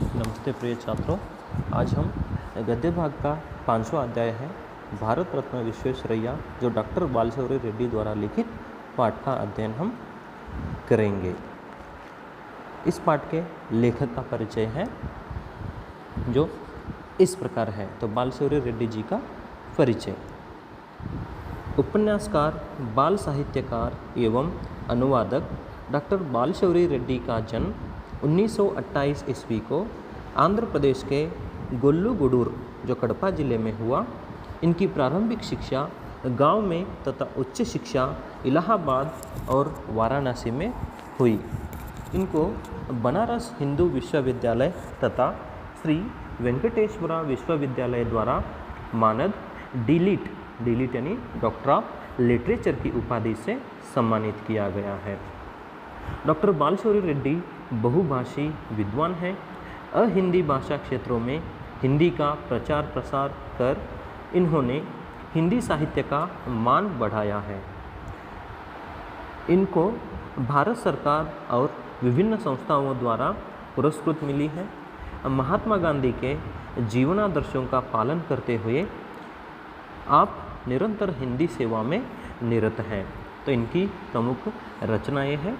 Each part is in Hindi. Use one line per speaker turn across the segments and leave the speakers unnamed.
नमस्ते प्रिय छात्रों, आज हम गद्य भाग का 5वां अध्याय है भारत रत्न विश्वेश्वरैया जो डॉक्टर बालशौरी रेड्डी द्वारा लिखित पाठ का अध्ययन हम करेंगे। इस पाठ के लेखक का परिचय है जो इस प्रकार है। तो बालशौरी रेड्डी जी का परिचय। उपन्यासकार, बाल साहित्यकार एवं अनुवादक डॉक्टर बालशौरी रेड्डी का जन्म 1928 ईस्वी को आंध्र प्रदेश के गोल्लुगुडूर जो कड़पा जिले में हुआ। इनकी प्रारंभिक शिक्षा गांव में तथा उच्च शिक्षा इलाहाबाद और वाराणसी में हुई। इनको बनारस हिंदू विश्वविद्यालय तथा श्री वेंकटेश्वरा विश्वविद्यालय द्वारा मानद डीलिट यानी डॉक्टर ऑफ लिटरेचर की उपाधि से सम्मानित किया गया है। डॉक्टर बालशौरी रेड्डी बहुभाषी विद्वान हैं। अहिंदी भाषा क्षेत्रों में हिंदी का प्रचार प्रसार कर इन्होंने हिंदी साहित्य का मान बढ़ाया है। इनको भारत सरकार और विभिन्न संस्थाओं द्वारा पुरस्कृत मिली है। महात्मा गांधी के जीवनादर्शों का पालन करते हुए आप निरंतर हिंदी सेवा में निरत हैं। तो इनकी प्रमुख रचनाएं हैं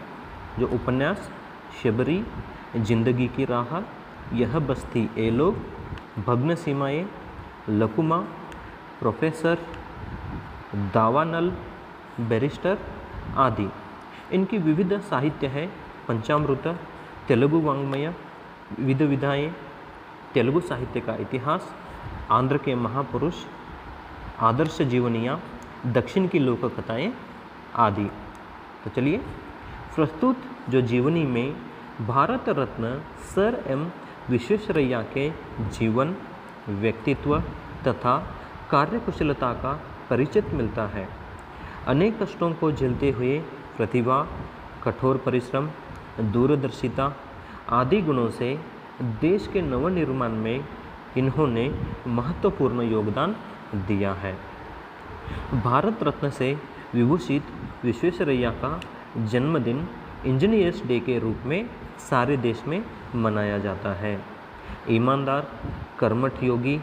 जो उपन्यास शबरी, जिंदगी की राह, यह बस्ती ए लोग, भग्न सीमाएं, लकुमा, प्रोफेसर, दावानल, बैरिस्टर आदि। इनकी विविध साहित्य है पंचामृत, तेलुगु वाङ्मय, विविध विधाएँ, तेलुगु साहित्य का इतिहास, आंध्र के महापुरुष, आदर्श जीवनियाँ, दक्षिण की लोक कथाएँ आदि। तो चलिए, प्रस्तुत जो जीवनी में भारत रत्न सर एम विश्वेश्वरैया के जीवन, व्यक्तित्व तथा कार्यकुशलता का परिचय मिलता है। अनेक कष्टों को झेलते हुए प्रतिभा, कठोर परिश्रम, दूरदर्शिता आदि गुणों से देश के नवनिर्माण में इन्होंने महत्वपूर्ण योगदान दिया है। भारत रत्न से विभूषित विश्वेश्वरैया का जन्मदिन इंजीनियर्स डे के रूप में सारे देश में मनाया जाता है। ईमानदार कर्मठ योगी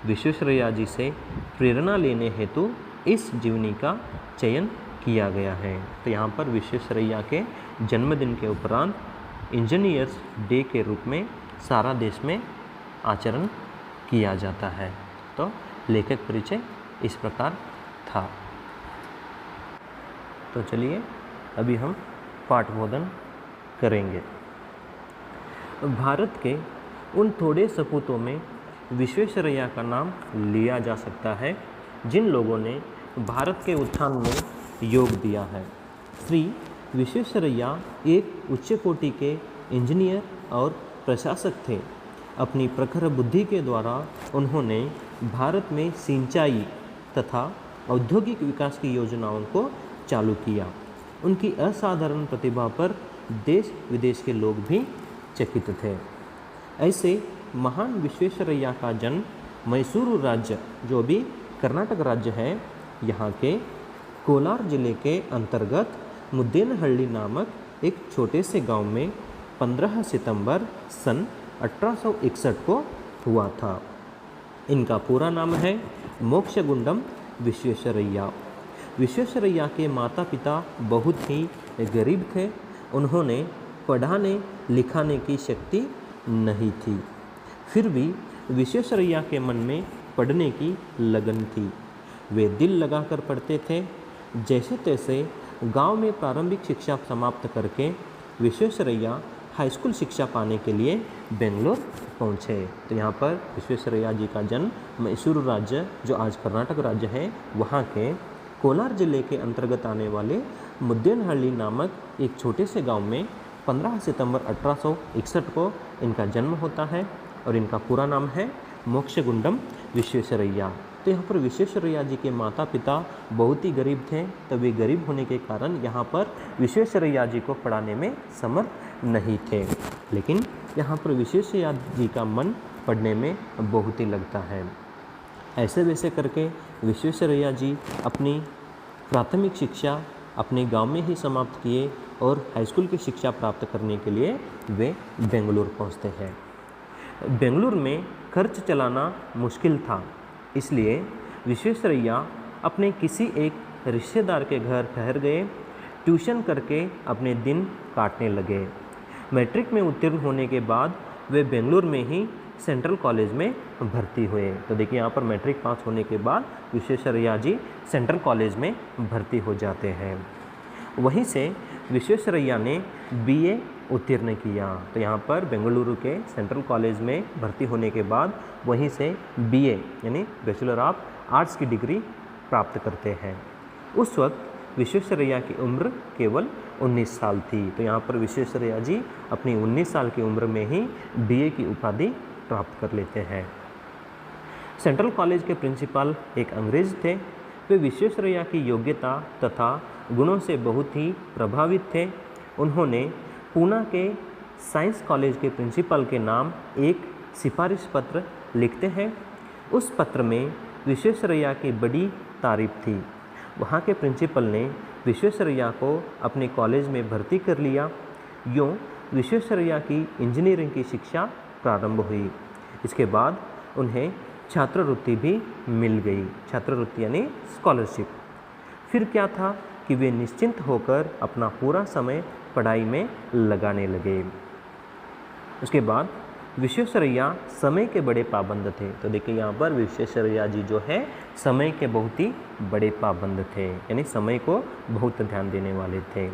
विश्वेश्वरैया जी से प्रेरणा लेने हेतु इस जीवनी का चयन किया गया है। तो यहाँ पर विश्वेश्वरैया के जन्मदिन के उपरांत इंजीनियर्स डे के रूप में सारा देश में आचरण किया जाता है। तो लेखक परिचय इस प्रकार था। तो चलिए अभी हम पाठबोधन करेंगे। भारत के उन थोड़े सपूतों में विश्वेश्वरैया का नाम लिया जा सकता है जिन लोगों ने भारत के उत्थान में योग दिया है। श्री विश्वेश्वरैया एक उच्च कोटि के इंजीनियर और प्रशासक थे। अपनी प्रखर बुद्धि के द्वारा उन्होंने भारत में सिंचाई तथा औद्योगिक विकास की योजनाओं को चालू किया। उनकी असाधारण प्रतिभा पर देश विदेश के लोग भी चकित थे। ऐसे महान विश्वेश्वरैया का जन्म मैसूर राज्य जो भी कर्नाटक राज्य है, यहाँ के कोलार जिले के अंतर्गत मुद्देनहल्ली नामक एक छोटे से गांव में 15 सितंबर सन 1861 को हुआ था। इनका पूरा नाम है मोक्षगुंडम विश्वेश्वरैया। विश्वेश्वरैया के माता पिता बहुत ही गरीब थे। उन्होंने पढ़ाने लिखाने की शक्ति नहीं थी। फिर भी विश्वेश्वरैया के मन में पढ़ने की लगन थी। वे दिल लगाकर पढ़ते थे। जैसे तैसे गांव में प्रारंभिक शिक्षा समाप्त करके विश्वेश्वरैया हाई स्कूल शिक्षा पाने के लिए बेंगलोर पहुँचे। तो यहाँ पर विश्वेश्वरैया जी का जन्म मैसूर राज्य जो आज कर्नाटक राज्य है, वहाँ के कोलार जिले के अंतर्गत आने वाले मुद्देनहल्ली नामक एक छोटे से गांव में 15 सितंबर 1861 को इनका जन्म होता है और इनका पूरा नाम है मोक्षगुंडम विश्वेश्वरैया। तो यहाँ पर विश्वेश्वरैया जी के माता पिता बहुत ही गरीब थे। तो वे गरीब होने के कारण यहाँ पर विश्वेश्वरैया जी को पढ़ाने में समर्थ नहीं थे। लेकिन यहाँ पर विश्वेश्वरैया जी का मन पढ़ने में बहुत ही लगता है। ऐसे वैसे करके विश्वेश्वरैया जी अपनी प्राथमिक शिक्षा अपने गांव में ही समाप्त किए और हाई स्कूल की शिक्षा प्राप्त करने के लिए वे बेंगलुरु पहुंचते हैं। बेंगलुरु में खर्च चलाना मुश्किल था, इसलिए विश्वेश्वरैया अपने किसी एक रिश्तेदार के घर ठहर गए। ट्यूशन करके अपने दिन काटने लगे। मैट्रिक में उत्तीर्ण होने के बाद वे बेंगलुरु में ही सेंट्रल कॉलेज में भर्ती हुए। तो देखिए यहाँ पर मैट्रिक पास होने के बाद विश्वेश्वरैया जी सेंट्रल कॉलेज में भर्ती हो जाते हैं। वहीं से विश्वेश्वरैया ने बीए उत्तीर्ण किया। तो यहाँ पर बेंगलुरु के सेंट्रल कॉलेज में भर्ती होने के बाद वहीं से बीए यानी बैचलर ऑफ आर्ट्स की डिग्री प्राप्त करते हैं। उस वक्त विश्वेश्वरैया की उम्र केवल 19 साल थी। तो यहाँ पर विश्वेश्वरैया जी अपनी 19 साल की उम्र में ही बीए की उपाधि प्राप्त कर लेते हैं। सेंट्रल कॉलेज के प्रिंसिपल एक अंग्रेज थे। वे विश्वेश्वरैया की योग्यता तथा गुणों से बहुत ही प्रभावित थे। उन्होंने पूना के साइंस कॉलेज के प्रिंसिपल के नाम एक सिफारिश पत्र लिखते हैं। उस पत्र में विश्वेश्वरैया की बड़ी तारीफ थी। वहाँ के प्रिंसिपल ने विश्वेश्वरैया को अपने कॉलेज में भर्ती कर लिया। यूँ विश्वेश्वरैया की इंजीनियरिंग की शिक्षा प्रारंभ हुई। इसके बाद उन्हें छात्रवृत्ति भी मिल गई। छात्रवृत्ति यानी स्कॉलरशिप। फिर क्या था कि वे निश्चिंत होकर अपना पूरा समय पढ़ाई में लगाने लगे। उसके बाद विश्वेश्वरैया समय के बड़े पाबंद थे। तो देखिए यहाँ पर विश्वेश्वरैया जी जो है समय के बहुत ही बड़े पाबंद थे, यानी समय को बहुत ध्यान देने वाले थे।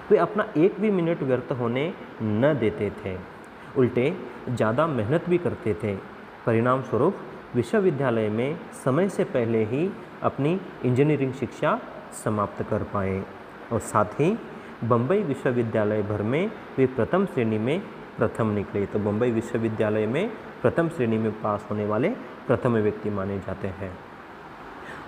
वे अपना एक भी मिनट व्यर्थ होने न देते थे, उल्टे ज़्यादा मेहनत भी करते थे। परिणाम स्वरूप विश्वविद्यालय में समय से पहले ही अपनी इंजीनियरिंग शिक्षा समाप्त कर पाए और साथ ही बम्बई विश्वविद्यालय भर में वे प्रथम श्रेणी में प्रथम निकले। तो बम्बई विश्वविद्यालय में प्रथम श्रेणी में पास होने वाले प्रथम व्यक्ति माने जाते हैं।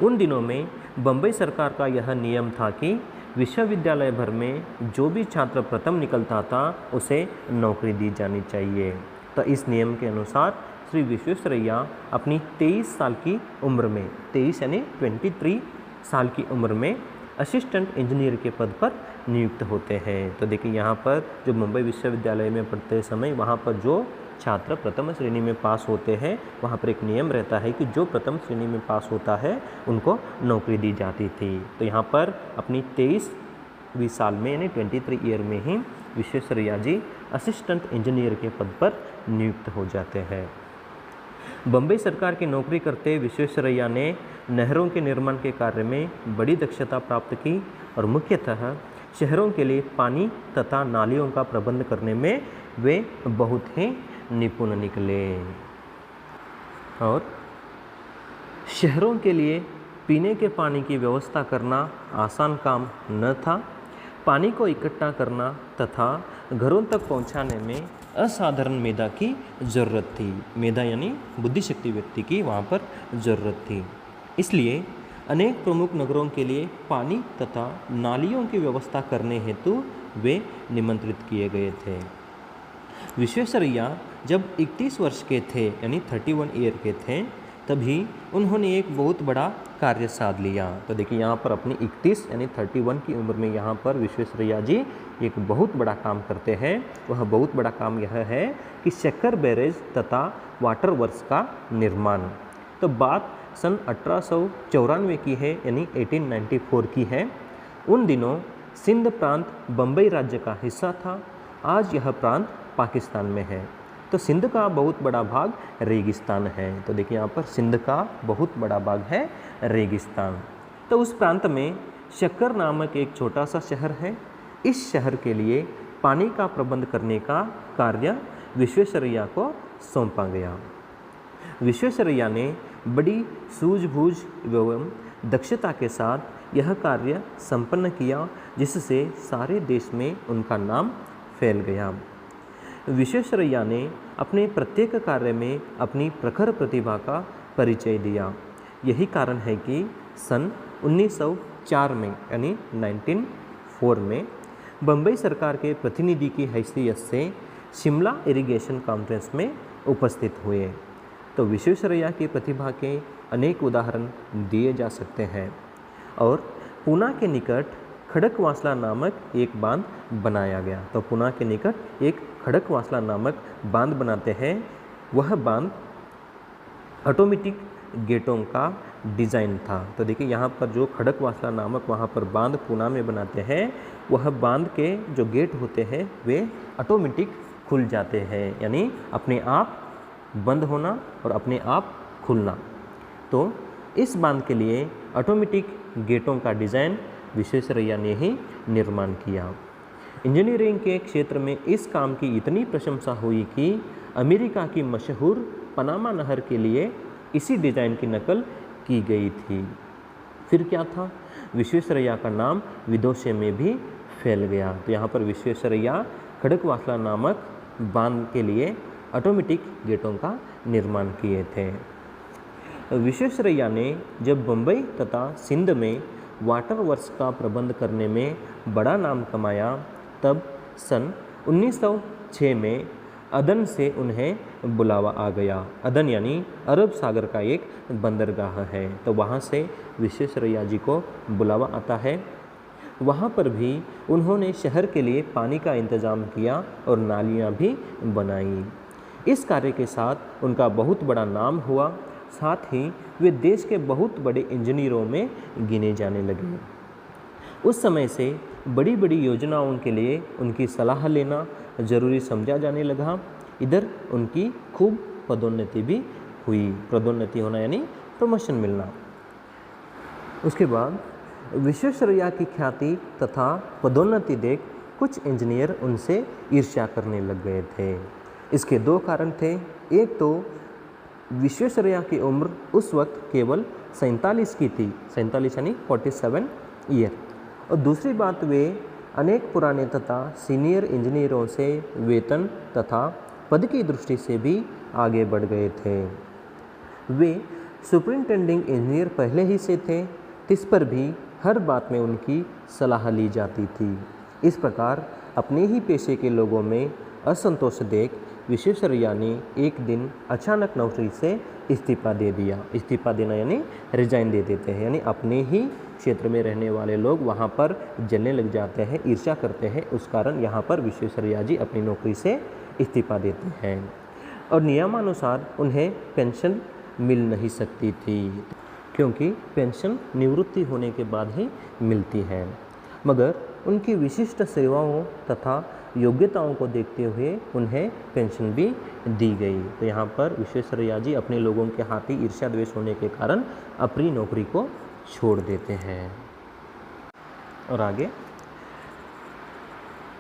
उन दिनों में बम्बई सरकार का यह नियम था कि विश्वविद्यालय भर में जो भी छात्र प्रथम निकलता था उसे नौकरी दी जानी चाहिए। तो इस नियम के अनुसार श्री विश्वेश्वरैया अपनी 23 साल की उम्र में, 23 यानी 23 साल की उम्र में असिस्टेंट इंजीनियर के पद पर नियुक्त होते हैं। तो देखिए यहाँ पर जो मुंबई विश्वविद्यालय में पढ़ते समय वहाँ पर जो छात्र प्रथम श्रेणी में पास होते हैं वहाँ पर एक नियम रहता है कि जो प्रथम श्रेणी में पास होता है उनको नौकरी दी जाती थी। तो यहाँ पर अपनी 23वीं साल में यानी 23 ईयर में ही विश्वेश्वरैया जी असिस्टेंट इंजीनियर के पद पर नियुक्त हो जाते हैं। बम्बई सरकार की नौकरी करते विश्वेश्वरैया ने नहरों के निर्माण के कार्य में बड़ी दक्षता प्राप्त की और मुख्यतः शहरों के लिए पानी तथा नालियों का प्रबंध करने में वे बहुत ही निपुण निकले। और शहरों के लिए पीने के पानी की व्यवस्था करना आसान काम न था। पानी को इकट्ठा करना तथा घरों तक पहुंचाने में असाधारण मेधा की ज़रूरत थी। मेधा यानी बुद्धिशक्ति व्यक्ति की वहाँ पर ज़रूरत थी। इसलिए अनेक प्रमुख नगरों के लिए पानी तथा नालियों की व्यवस्था करने हेतु वे निमंत्रित किए गए थे। विश्वेश्वरैया जब 31 वर्ष के थे यानी 31 ईयर के थे तभी उन्होंने एक बहुत बड़ा कार्य साध लिया। तो देखिए यहाँ पर अपनी 31 यानी 31 की उम्र में यहाँ पर विश्वेश्वरैया जी एक बहुत बड़ा काम करते हैं। वह बहुत बड़ा काम यह है कि शक्कर बैरेज तथा वाटर वर्क्स का निर्माण। तो बात सन 1894 की है यानी 1894 की है। उन दिनों सिंध प्रांत बम्बई राज्य का हिस्सा था। आज यह प्रांत पाकिस्तान में है। तो सिंध का बहुत बड़ा भाग रेगिस्तान है। तो देखिए यहाँ पर सिंध का बहुत बड़ा भाग है रेगिस्तान। तो उस प्रांत में शक्कर नामक एक छोटा सा शहर है। इस शहर के लिए पानी का प्रबंध करने का कार्य विश्वेश्वरैया को सौंपा गया। विश्वेश्वरैया ने बड़ी सूझबूझ एवं दक्षता के साथ यह कार्य संपन्न किया, जिससे सारे देश में उनका नाम फैल गया। विश्वेश्वरैया ने अपने प्रत्येक कार्य में अपनी प्रखर प्रतिभा का परिचय दिया। यही कारण है कि सन 1904 में यानी 1904 में बम्बई सरकार के प्रतिनिधि की हैसियत से शिमला इरिगेशन कॉन्फ्रेंस में उपस्थित हुए। तो विश्वेश्वरैया की प्रतिभा के अनेक उदाहरण दिए जा सकते हैं। और पूना के निकट खड़कवासला नामक एक बांध बनाया गया। तो पूना के निकट एक खड़कवासला नामक बांध बनाते हैं। वह बांध ऑटोमेटिक गेटों का डिज़ाइन था। तो देखिए यहाँ पर जो खड़कवासला नामक वहाँ पर बांध पूना में बनाते हैं, वह बांध के जो गेट होते हैं वे ऑटोमेटिक खुल जाते हैं, यानी अपने आप बंद होना और अपने आप खुलना। तो इस बांध के लिए ऑटोमेटिक गेटों का डिज़ाइन विश्वेश्वरैया ने ही निर्माण किया। इंजीनियरिंग के क्षेत्र में इस काम की इतनी प्रशंसा हुई कि अमेरिका की मशहूर पनामा नहर के लिए इसी डिज़ाइन की नकल की गई थी। फिर क्या था, विश्वेश्वरैया का नाम विदेशों में भी फैल गया। तो यहाँ पर विश्वेश्वरैया खड़कवासला नामक बांध के लिए ऑटोमेटिक गेटों का निर्माण किए थे। विश्वेश्वरैया ने जब बम्बई तथा सिंध में वाटर वर्क्स का प्रबंध करने में बड़ा नाम कमाया, तब सन 1906 में अदन से उन्हें बुलावा आ गया। अदन यानी अरब सागर का एक बंदरगाह है, तो वहाँ से विश्वेश्वरैया जी को बुलावा आता है। वहाँ पर भी उन्होंने शहर के लिए पानी का इंतज़ाम किया और नालियाँ भी बनाई। इस कार्य के साथ उनका बहुत बड़ा नाम हुआ, साथ ही वे देश के बहुत बड़े इंजीनियरों में गिने जाने लगे। उस समय से बड़ी बड़ी योजनाओं के लिए उनकी सलाह लेना जरूरी समझा जाने लगा। इधर उनकी खूब पदोन्नति भी हुई। पदोन्नति होना यानी प्रमोशन मिलना। उसके बाद विश्वेश्वरैया की ख्याति तथा पदोन्नति देख कुछ इंजीनियर उनसे ईर्ष्या करने लग गए थे। इसके दो कारण थे। एक तो विश्वेश्वरैया की उम्र उस वक्त केवल 47 की थी, 47 यानी 47 ईयर, और दूसरी बात वे अनेक पुराने तथा सीनियर इंजीनियरों से वेतन तथा पद की दृष्टि से भी आगे बढ़ गए थे। वे सुपरिंटेंडिंग इंजीनियर पहले ही से थे, इस पर भी हर बात में उनकी सलाह ली जाती थी। इस प्रकार अपने ही पेशे के लोगों में असंतोष देख विश्वेश्वरैया ने एक दिन अचानक नौकरी से इस्तीफा दे दिया। इस्तीफा देना यानी रिजाइन दे देते हैं, यानी अपने ही क्षेत्र में रहने वाले लोग वहाँ पर जलने लग जाते हैं, ईर्ष्या करते हैं। उस कारण यहाँ पर विश्वेश्वरैया जी अपनी नौकरी से इस्तीफा देते हैं और नियमानुसार उन्हें पेंशन मिल नहीं सकती थी, क्योंकि पेंशन निवृत्ति होने के बाद ही मिलती है। मगर उनकी विशिष्ट सेवाओं तथा योग्यताओं को देखते हुए उन्हें पेंशन भी दी गई। तो यहाँ पर विश्वेश्वरैया जी अपने लोगों के हाथी ईर्ष्या द्वेष होने के कारण अपनी नौकरी को छोड़ देते हैं। और आगे,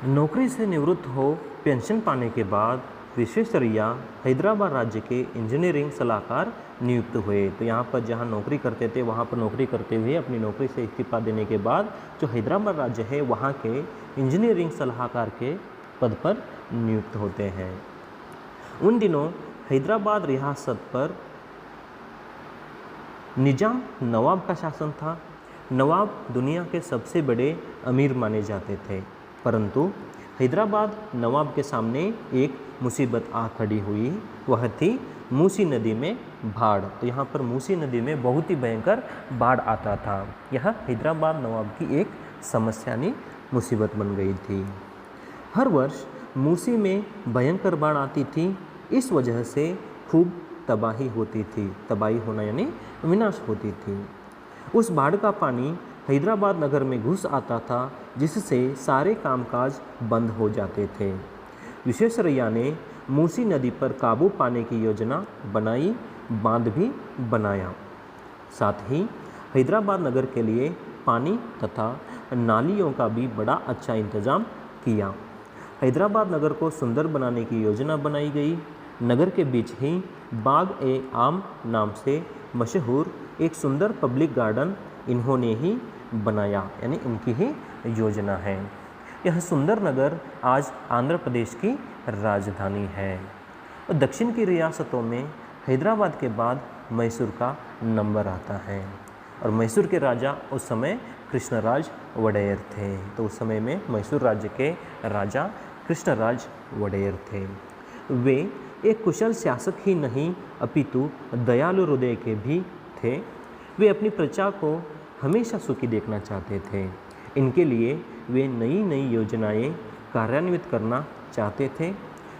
नौकरी से निवृत्त हो पेंशन पाने के बाद विश्वेश्वरैया हैदराबाद राज्य के इंजीनियरिंग सलाहकार नियुक्त हुए। तो यहाँ पर जहाँ नौकरी करते थे वहाँ पर नौकरी करते हुए अपनी नौकरी से इस्तीफा देने के बाद जो हैदराबाद राज्य है वहाँ के इंजीनियरिंग सलाहकार के पद पर नियुक्त होते हैं। उन दिनों हैदराबाद रियासत पर निजाम नवाब का शासन था। नवाब दुनिया के सबसे बड़े अमीर माने जाते थे, परंतु हैदराबाद नवाब के सामने एक मुसीबत आ खड़ी हुई। वह थी मूसी नदी में बाढ़। तो यहाँ पर मूसी नदी में बहुत ही भयंकर बाढ़ आता था। यह हैदराबाद नवाब की एक समस्या यानी मुसीबत बन गई थी। हर वर्ष मूसी में भयंकर बाढ़ आती थी। इस वजह से खूब तबाही होती थी। तबाही होना यानी विनाश होती थी। उस बाढ़ का पानी हैदराबाद नगर में घुस आता था, जिससे सारे कामकाज बंद हो जाते थे। विश्वेश्वरैया ने मूसी नदी पर काबू पाने की योजना बनाई, बांध भी बनाया। साथ ही हैदराबाद नगर के लिए पानी तथा नालियों का भी बड़ा अच्छा इंतज़ाम किया। हैदराबाद नगर को सुंदर बनाने की योजना बनाई गई। नगर के बीच ही बाग-ए-आम नाम से मशहूर एक सुंदर पब्लिक गार्डन इन्होंने ही बनाया, यानी इनकी ही योजना है। यह सुंदर नगर आज आंध्र प्रदेश की राजधानी है। और दक्षिण की रियासतों में हैदराबाद के बाद मैसूर का नंबर आता है। और मैसूर के राजा उस समय कृष्णराज वडेयर थे। तो उस समय में मैसूर राज्य के राजा कृष्णराज वडेयर थे। वे एक कुशल शासक ही नहीं अपितु दयालु हृदय के भी थे। वे अपनी प्रजा को हमेशा सुखी देखना चाहते थे। इनके लिए वे नई नई योजनाएं कार्यान्वित करना चाहते थे।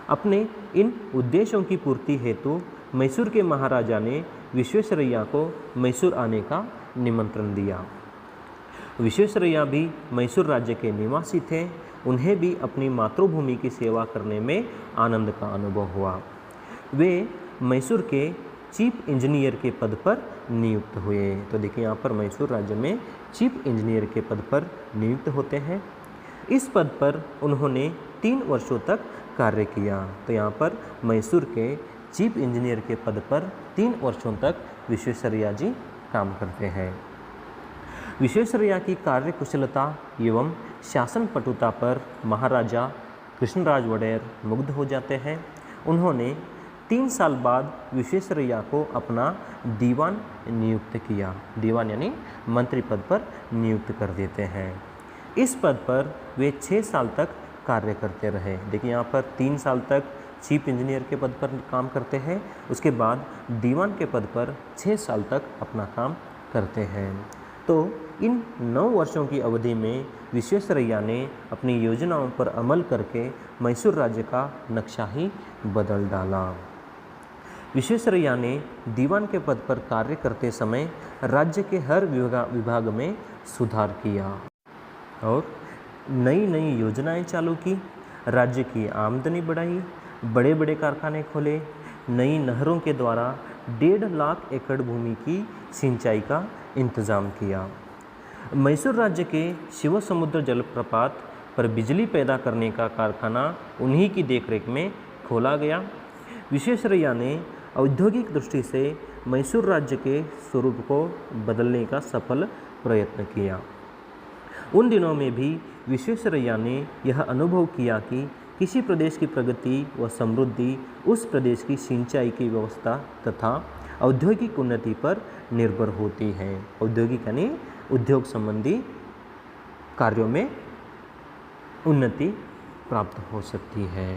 अपने इन उद्देश्यों की पूर्ति हेतु मैसूर के महाराजा ने विश्वेश्वरैया को मैसूर आने का निमंत्रण दिया। विश्वेश्वरैया भी मैसूर राज्य के निवासी थे। उन्हें भी अपनी मातृभूमि की सेवा करने में आनंद का अनुभव हुआ। वे मैसूर के चीफ इंजीनियर के पद पर नियुक्त हुए। तो देखिए यहाँ पर मैसूर राज्य में चीफ इंजीनियर के पद पर नियुक्त होते हैं। इस पद पर उन्होंने 3 वर्षों तक कार्य किया। तो यहाँ पर मैसूर के चीफ इंजीनियर के पद पर 3 वर्षों तक विश्वेश्वरैया जी काम करते हैं। विश्वेश्वरैया की कार्य कुशलता एवं शासन पटुता पर महाराजा कृष्णराज वडेर मुग्ध हो जाते हैं। उन्होंने 3 साल बाद विश्वेश्वरैया को अपना दीवान नियुक्त किया। दीवान यानी मंत्री पद पर नियुक्त कर देते हैं। इस पद पर वे 6 साल तक कार्य करते रहे। देखिए यहाँ पर 3 साल तक चीफ इंजीनियर के पद पर काम करते हैं, उसके बाद दीवान के पद पर 6 साल तक अपना काम करते हैं। तो इन 9 वर्षों की अवधि में विश्वेश्वरैया ने अपनी योजनाओं पर अमल करके मैसूर राज्य का नक्शा ही बदल डाला। विश्वेश्वरैया ने दीवान के पद पर कार्य करते समय राज्य के हर विभाग में सुधार किया और नई नई योजनाएं चालू की, राज्य की आमदनी बढ़ाई, बड़े बड़े कारखाने खोले, नई नहरों के द्वारा 1.5 लाख एकड़ भूमि की सिंचाई का इंतजाम किया। मैसूर राज्य के शिव समुद्र जलप्रपात पर बिजली पैदा करने का कारखाना उन्हीं की देखरेख में खोला गया। विश्वेश्वरैया ने औद्योगिक दृष्टि से मैसूर राज्य के स्वरूप को बदलने का सफल प्रयत्न किया। उन दिनों में भी विश्वेश्वरैया ने यह अनुभव किया कि किसी प्रदेश की प्रगति व समृद्धि उस प्रदेश की सिंचाई की व्यवस्था तथा औद्योगिक उन्नति पर निर्भर होती है। औद्योगिक यानी उद्योग संबंधी कार्यों में उन्नति प्राप्त हो सकती है।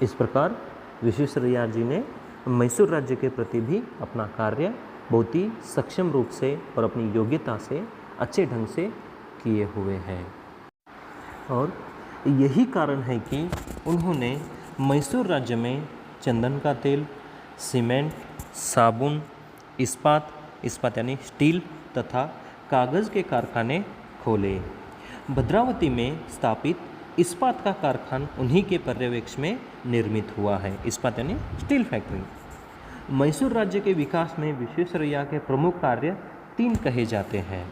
इस प्रकार विश्वेश्वरैया जी ने मैसूर राज्य के प्रति भी अपना कार्य बहुत ही सक्षम रूप से और अपनी योग्यता से अच्छे ढंग से किए हुए हैं। और यही कारण है कि उन्होंने मैसूर राज्य में चंदन का तेल, सीमेंट, साबुन, इस्पात यानी स्टील तथा कागज़ के कारखाने खोले। भद्रावती में स्थापित इस्पात का कारखाना उन्हीं के पर्यवेक्षण में निर्मित हुआ है। इस्पात यानी स्टील फैक्ट्री। मैसूर राज्य के विकास में विश्वेश्वरैया के प्रमुख कार्य 3 कहे जाते हैं।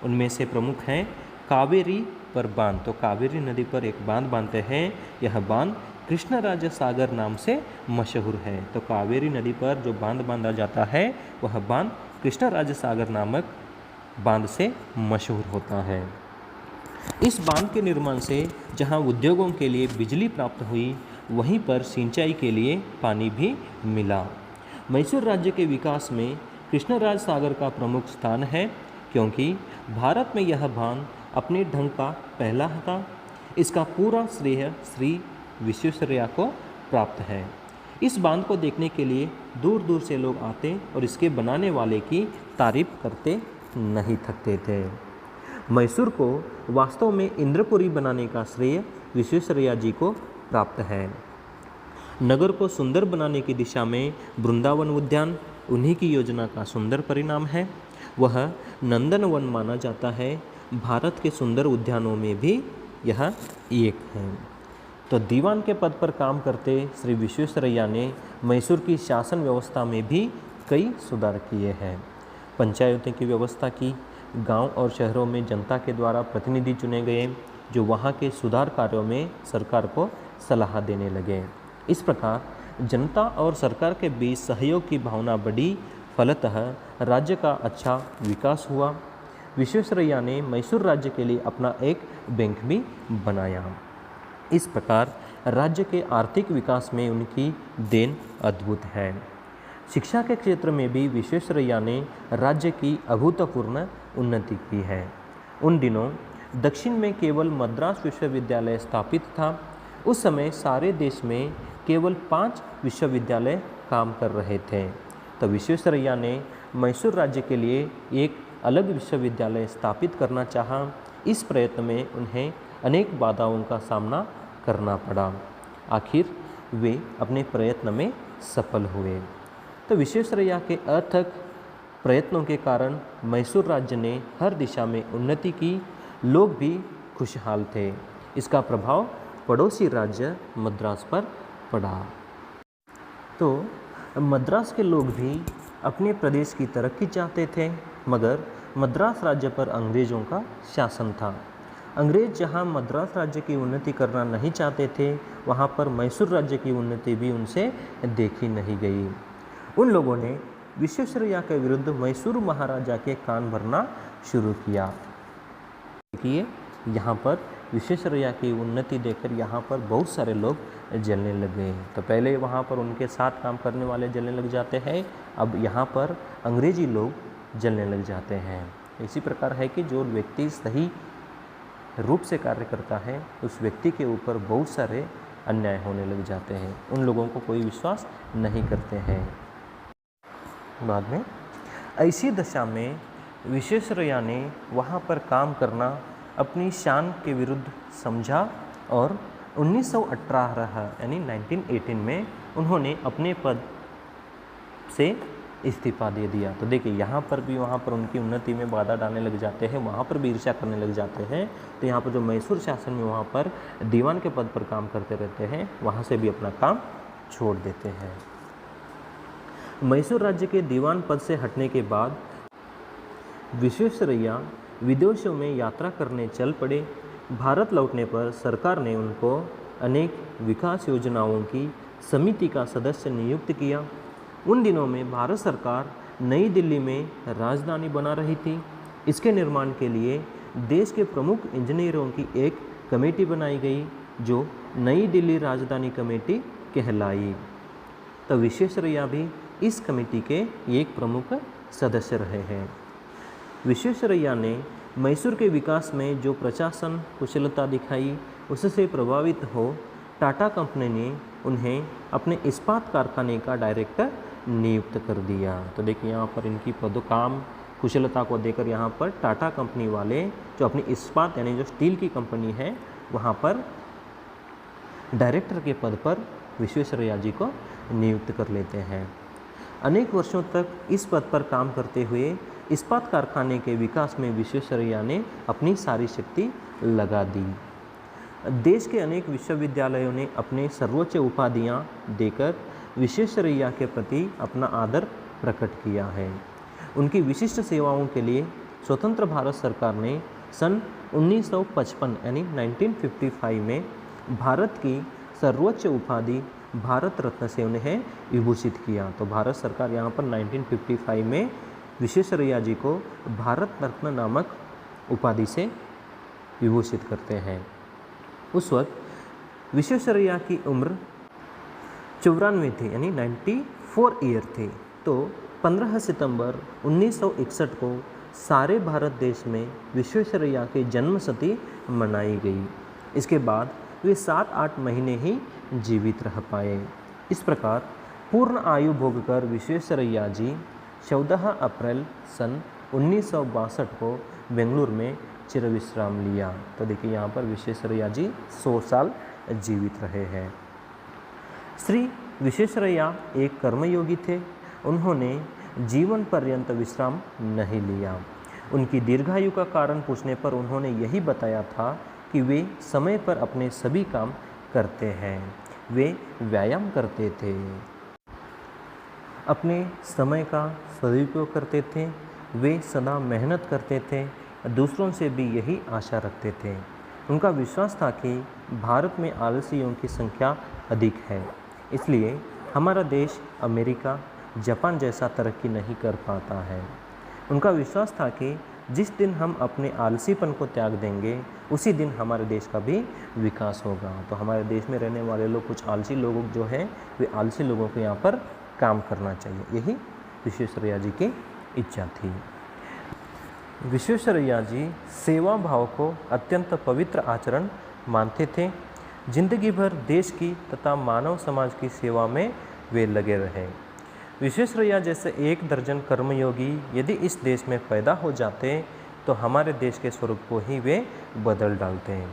उनमें से प्रमुख हैं कावेरी पर बांध। तो कावेरी नदी पर एक बांध बांधते हैं। यह बांध कृष्णराज सागर नाम से मशहूर है। तो कावेरी नदी पर जो बांध बांधा जाता है वह बांध कृष्णराज सागर नामक बांध से मशहूर होता है। इस बांध के निर्माण से जहां उद्योगों के लिए बिजली प्राप्त हुई, वहीं पर सिंचाई के लिए पानी भी मिला। मैसूर राज्य के विकास में कृष्णराज सागर का प्रमुख स्थान है, क्योंकि भारत में यह बांध अपने ढंग का पहला था। इसका पूरा श्रेय श्री विश्वेश्वरैया को प्राप्त है। इस बांध को देखने के लिए दूर दूर से लोग आते और इसके बनाने वाले की तारीफ करते नहीं थकते थे। मैसूर को वास्तव में इंद्रपुरी बनाने का श्रेय विश्वेश्वरैया जी को प्राप्त है। नगर को सुंदर बनाने की दिशा में वृंदावन उद्यान उन्हीं की योजना का सुंदर परिणाम है। वह नंदनवन माना जाता है। भारत के सुंदर उद्यानों में भी यह एक है। तो दीवान के पद पर काम करते श्री विश्वेश्वरैया ने मैसूर की शासन व्यवस्था में भी कई सुधार किए हैं। पंचायतों की व्यवस्था की, गांव और शहरों में जनता के द्वारा प्रतिनिधि चुने गए, जो वहां के सुधार कार्यों में सरकार को सलाह देने लगे। इस प्रकार जनता और सरकार के बीच सहयोग की भावना बढ़ी। फलतः राज्य का अच्छा विकास हुआ। विश्वेश्वरैया ने मैसूर राज्य के लिए अपना एक बैंक भी बनाया। इस प्रकार राज्य के आर्थिक विकास में उनकी देन अद्भुत है। शिक्षा के क्षेत्र में भी विश्वेश्वरैया ने राज्य की अभूतपूर्व उन्नति की है। उन दिनों दक्षिण में केवल मद्रास विश्वविद्यालय स्थापित था। उस समय सारे देश में केवल 5 विश्वविद्यालय काम कर रहे थे। तो विश्वेश्वरैया ने मैसूर राज्य के लिए एक अलग विश्वविद्यालय स्थापित करना चाहा। इस प्रयत्न में उन्हें अनेक बाधाओं का सामना करना पड़ा। आखिर वे अपने प्रयत्न में सफल हुए। तो विश्वेश्वरैया के अथक प्रयत्नों के कारण मैसूर राज्य ने हर दिशा में उन्नति की, लोग भी खुशहाल थे। इसका प्रभाव पड़ोसी राज्य मद्रास पर पड़ा। तो मद्रास के लोग भी अपने प्रदेश की तरक्की चाहते थे, मगर मद्रास राज्य पर अंग्रेज़ों का शासन था। अंग्रेज़ जहां मद्रास राज्य की उन्नति करना नहीं चाहते थे, वहां पर मैसूर राज्य की उन्नति भी उनसे देखी नहीं गई। उन लोगों ने विश्वेश्वरैया के विरुद्ध मैसूर महाराजा के कान भरना शुरू किया। देखिए यहाँ पर विश्वेश्वरैया की उन्नति देखकर यहाँ पर बहुत सारे लोग जलने लग गए। तो पहले वहाँ पर उनके साथ काम करने वाले जलने लग जाते हैं, अब यहाँ पर अंग्रेजी लोग जलने लग जाते हैं। इसी प्रकार है कि जो व्यक्ति सही रूप से कार्य करता है, उस व्यक्ति के ऊपर बहुत सारे अन्याय होने लग जाते हैं। उन लोगों को कोई विश्वास नहीं करते हैं। बाद में ऐसी दशा में विश्वेश्वरैया ने वहाँ पर काम करना अपनी शान के विरुद्ध समझा और 1918 यानी 1918 में उन्होंने अपने पद से इस्तीफा दे दिया। तो देखिए यहाँ पर भी वहाँ पर उनकी उन्नति में बाधा डालने लग जाते हैं, वहाँ पर भी ईर्ष्या करने लग जाते हैं। तो यहाँ पर जो मैसूर शासन में वहाँ पर दीवान के पद पर काम करते रहते हैं, वहाँ से भी अपना काम छोड़ देते हैं। मैसूर राज्य के दीवान पद से हटने के बाद विश्वेश्वरैया विदेशों में यात्रा करने चल पड़े। भारत लौटने पर सरकार ने उनको अनेक विकास योजनाओं की समिति का सदस्य नियुक्त किया। उन दिनों में भारत सरकार नई दिल्ली में राजधानी बना रही थी। इसके निर्माण के लिए देश के प्रमुख इंजीनियरों की एक कमेटी बनाई गई, जो नई दिल्ली राजधानी कमेटी कहलाई। तो विश्वेश्वरैया भी इस कमेटी के एक प्रमुख सदस्य रहे हैं। विश्वेश्वरैया ने मैसूर के विकास में जो प्रशासन कुशलता दिखाई, उससे प्रभावित हो टाटा कंपनी ने उन्हें इस्पात इस्पात कारखाने का डायरेक्टर नियुक्त कर दिया। तो देखिए यहाँ पर इनकी काम कुशलता को देकर यहाँ पर टाटा कंपनी वाले जो अपनी इस्पात यानी जो स्टील की कंपनी है, वहाँ पर डायरेक्टर के पद पर विश्वेश्वरैया जी को नियुक्त कर लेते हैं। अनेक वर्षों तक इस पद पर काम करते हुए इस्पात कारखाने के विकास में विश्वेश्वरैया ने अपनी सारी शक्ति लगा दी। देश के अनेक विश्वविद्यालयों ने अपने सर्वोच्च उपाधियां देकर विश्वेश्वरैया के प्रति अपना आदर प्रकट किया है। उनकी विशिष्ट सेवाओं के लिए स्वतंत्र भारत सरकार ने सन 1955 यानी 1955 में भारत की सर्वोच्च उपाधि भारत रत्न से उन्हें विभूषित किया। तो भारत सरकार यहाँ पर 1955 में विश्वेश्वरैया जी को भारत रत्न नामक उपाधि से विभूषित करते हैं। उस वक्त विश्वेश्वरैया की उम्र 94 थी यानी 94 ईयर थी। तो 15 सितंबर 1961 को सारे भारत देश में विश्वेश्वरैया की जन्मशती मनाई गई। इसके बाद वे 7-8 महीने ही जीवित रह पाए। इस प्रकार पूर्ण आयु भोगकर विश्वेश्वरैया जी 14 अप्रैल सन 1962 को बेंगलुरु में चिरविश्राम लिया। तो देखिए यहाँ पर विश्वेश्वरैया जी 100 साल जीवित रहे हैं। श्री विश्वेश्वरैया एक कर्मयोगी थे। उन्होंने जीवन पर्यंत विश्राम नहीं लिया। उनकी दीर्घायु का कारण पूछने पर उन्होंने यही बताया था कि वे समय पर अपने सभी काम करते हैं। वे व्यायाम करते थे, अपने समय का सदुपयोग करते थे, वे सदा मेहनत करते थे, दूसरों से भी यही आशा रखते थे। उनका विश्वास था कि भारत में आलसियों की संख्या अधिक है, इसलिए हमारा देश अमेरिका, जापान जैसा तरक्की नहीं कर पाता है। उनका विश्वास था कि जिस दिन हम अपने आलसीपन को त्याग देंगे, उसी दिन हमारे देश का भी विकास होगा। तो हमारे देश में रहने वाले लोग, कुछ आलसी लोग जो हैं, वे आलसी लोगों को यहाँ पर काम करना चाहिए, यही विश्वेश्वरैया जी की इच्छा थी। विश्वेश्वरैया जी सेवा भाव को अत्यंत पवित्र आचरण मानते थे। जिंदगी भर देश की तथा मानव समाज की सेवा में वे लगे रहे। विश्वेश्वरैया जैसे 1 दर्जन कर्मयोगी यदि इस देश में पैदा हो जाते तो हमारे देश के स्वरूप को ही वे बदल डालते हैं।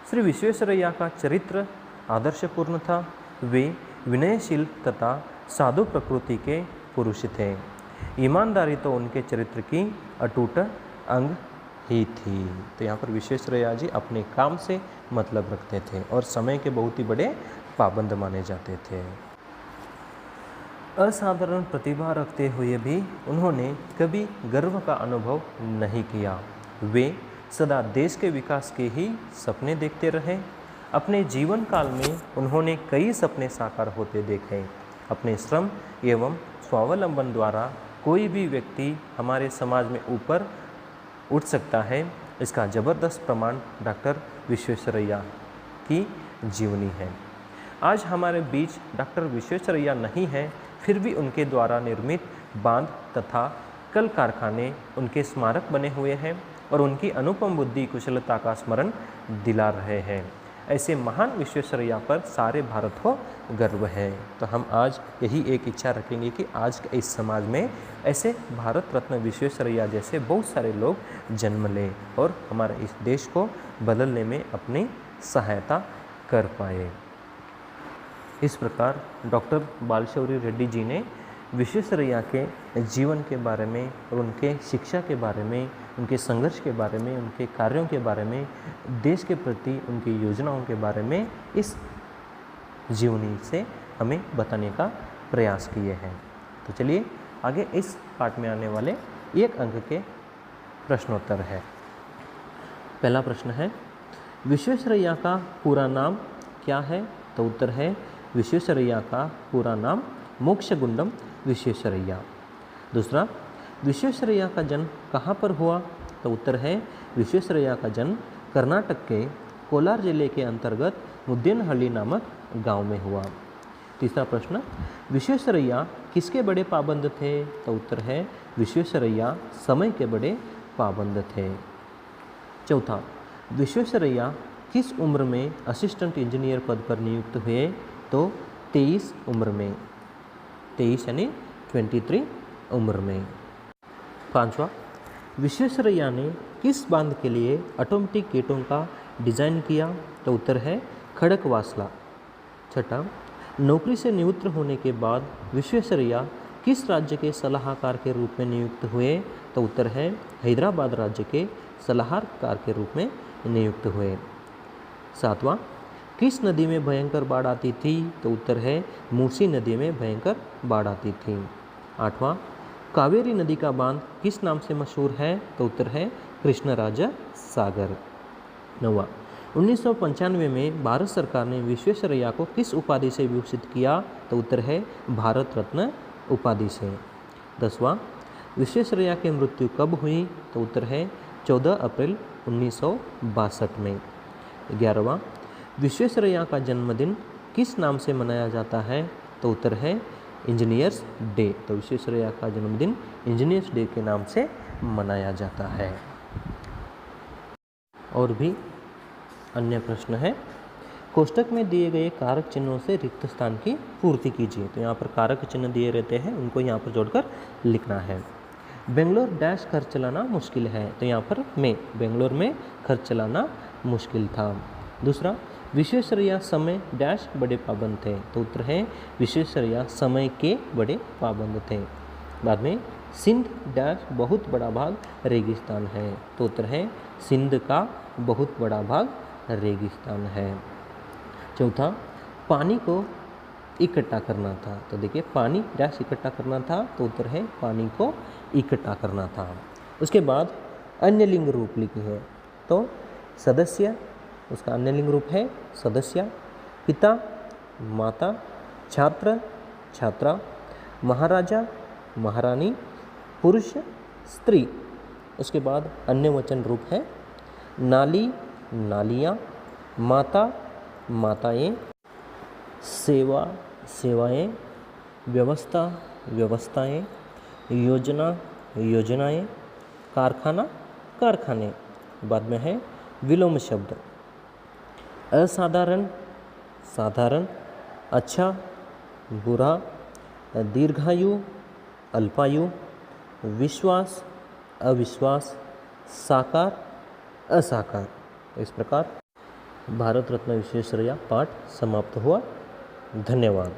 श्री विश्वेश्वरैया का चरित्र आदर्शपूर्ण था। वे विनयशील तथा साधु प्रकृति के पुरुष थे। ईमानदारी तो उनके चरित्र की अटूट अंग ही थी। तो यहाँ पर विश्वेश्वरैया जी अपने काम से मतलब रखते थे और समय के बहुत ही बड़े पाबंद माने जाते थे। असाधारण प्रतिभा रखते हुए भी उन्होंने कभी गर्व का अनुभव नहीं किया। वे सदा देश के विकास के ही सपने देखते रहे। अपने जीवन काल में उन्होंने कई सपने साकार होते देखे। अपने श्रम एवं स्वावलंबन द्वारा कोई भी व्यक्ति हमारे समाज में ऊपर उठ सकता है, इसका ज़बरदस्त प्रमाण डॉक्टर विश्वेश्वरैया की जीवनी है। आज हमारे बीच डॉक्टर विश्वेश्वरैया नहीं है, फिर भी उनके द्वारा निर्मित बांध तथा कल कारखाने उनके स्मारक बने हुए हैं और उनकी अनुपम बुद्धि कुशलता का स्मरण दिला रहे हैं। ऐसे महान विश्वेश्वरैया पर सारे भारत को गर्व है। तो हम आज यही एक इच्छा रखेंगे कि आज के इस समाज में ऐसे भारत रत्न विश्वेश्वरैया जैसे बहुत सारे लोग जन्म लें और हमारे इस देश को बदलने में अपनी सहायता कर पाए। इस प्रकार डॉक्टर बालशौरी रेड्डी जी ने विश्वेश्वरैया के जीवन के बारे में और उनके शिक्षा के बारे में, उनके संघर्ष के बारे में, उनके कार्यों के बारे में, देश के प्रति उनकी योजनाओं के बारे में इस जीवनी से हमें बताने का प्रयास किए हैं। तो चलिए आगे इस पाठ में आने वाले एक अंक के प्रश्नोत्तर है। पहला प्रश्न है, विश्वेश्वरैया का पूरा नाम क्या है? तो उत्तर है, विश्वेश्वरैया का पूरा नाम मोक्षगुंडम विश्वेश्वरैया। दूसरा, विश्वेश्वरैया का जन्म कहाँ पर हुआ? तो उत्तर है, विश्वेश्वरैया का जन्म कर्नाटक के कोलार जिले के अंतर्गत मुद्देनहಳ್ಳಿ नामक गांव में हुआ। तीसरा प्रश्न, विश्वेश्वरैया किसके बड़े पाबंद थे? तो उत्तर है, विश्वेश्वरैया समय के बड़े पाबंद थे। चौथा, विश्वेश्वरैया किस उम्र में असिस्टेंट इंजीनियर पद पर नियुक्त हुए? तो 23 उम्र में, 23 यानी 23 उम्र में। पांचवा, विश्वेश्वरैया ने किस बांध के लिए ऑटोमेटिक गेटों का डिज़ाइन किया? तो उत्तर है, खड़कवासला। छठा, नौकरी से निवृत्त होने के बाद विश्वेश्वरैया किस राज्य के सलाहकार के रूप में नियुक्त हुए? तो उत्तर है, हैदराबाद राज्य के सलाहकार के रूप में नियुक्त हुए। सातवां, किस नदी में भयंकर बाढ़ आती थी? तो उत्तर है, मूसी नदी में भयंकर बाढ़ आती थी। आठवां, कावेरी नदी का बांध किस नाम से मशहूर है? तो उत्तर है, कृष्णराजा सागर। नौवां, 1995 में भारत सरकार ने विश्वेश्वरैया को किस उपाधि से विभूषित किया? तो उत्तर है, भारत रत्न उपाधि से। 10वां, विश्वेश्वरैया की मृत्यु कब हुई? तो उत्तर है, 14 अप्रैल 1962 में। 11वां, विश्वेश्वरैया का जन्मदिन किस नाम से मनाया जाता है? तो उत्तर है, इंजीनियर्स डे। तो विश्वेश्वरैया का जन्मदिन इंजीनियर्स डे के नाम से मनाया जाता है। और भी अन्य प्रश्न है, कोष्टक में दिए गए कारक चिन्हों से रिक्त स्थान की पूर्ति कीजिए। तो यहाँ पर कारक चिन्ह दिए रहते हैं, उनको यहाँ पर जोड़कर लिखना है। बेंगलोर डैश खर्च चलाना मुश्किल है। तो यहाँ पर बेंगलोर में खर्च चलाना मुश्किल था। दूसरा, विश्वेश्वरैया समय डैश बड़े पाबंद थे। तो उत्तर है, विश्वेश्वरैया समय के बड़े पाबंद थे। बाद में, सिंध डैश बहुत बड़ा भाग रेगिस्तान है। तो उत्तर है, सिंध का बहुत बड़ा भाग रेगिस्तान है। चौथा, पानी को इकट्ठा करना था। तो देखिए, पानी डैश इकट्ठा करना था। तो उत्तर है, पानी को इकट्ठा करना था। उसके बाद अन्य लिंग रूप लिखी है। तो सदस्य, उसका अन्य लिंग रूप है सदस्य। पिता, माता, छात्र, छात्रा, महाराजा, महारानी, पुरुष, स्त्री। उसके बाद अन्य वचन रूप है नाली, नालियाँ, माता, माताएं, सेवा, सेवाएं, व्यवस्था, व्यवस्थाएं, योजना, योजनाएं, कारखाना, कारखाने। बाद में है विलोम शब्द, असाधारण, साधारण, अच्छा, बुरा, दीर्घायु, अल्पायु, विश्वास, अविश्वास, साकार, असाकार। इस प्रकार भारत रत्न विश्वेश्वरैया पाठ समाप्त हुआ। धन्यवाद।